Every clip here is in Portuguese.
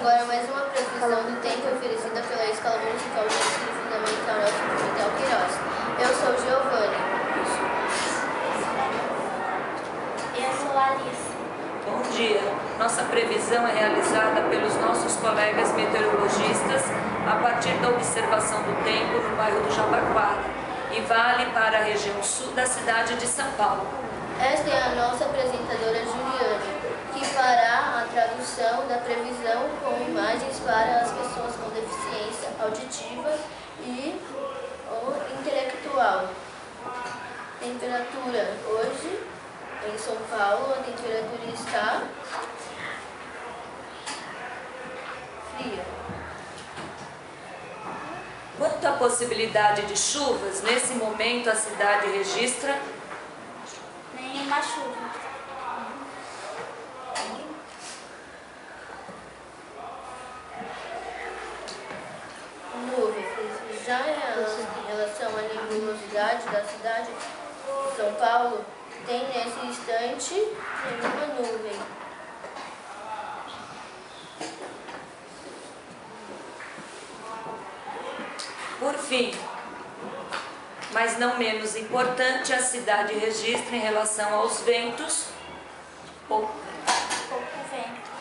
agora mais uma previsão do tempo oferecida pela Escola Municipal de Ensino Fundamental Nelson Pimentel Queiroz. Eu sou Giovanni. Eu sou Alice. Bom dia. Nossa previsão é realizada pelos nossos colegas meteorologistas a partir da observação do tempo no bairro do Jabaquara e vale para a região sul da cidade de São Paulo. Esta é a nossa apresentadora Juliane, que fará a tradução da previsão com imagens para as pessoas com deficiência auditiva e ou intelectual. Temperatura hoje em São Paulo, a temperatura está fria. Quanto à possibilidade de chuvas, nesse momento a cidade registra Nenhuma chuva. Nuvens. Já em relação à nebulosidade da cidade de São Paulo, tem nesse instante nenhuma nuvem. Por fim, mas não menos importante, a cidade registra em relação aos ventos Pouco vento.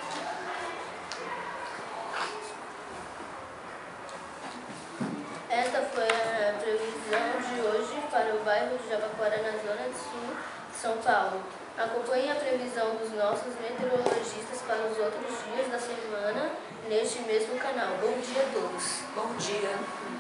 Esta foi a previsão de hoje para o bairro de Jabaquara, na zona sul de São Paulo. Acompanhe a previsão dos nossos meteorologistas para os outros dias da semana neste mesmo canal. Bom dia a todos. Bom dia.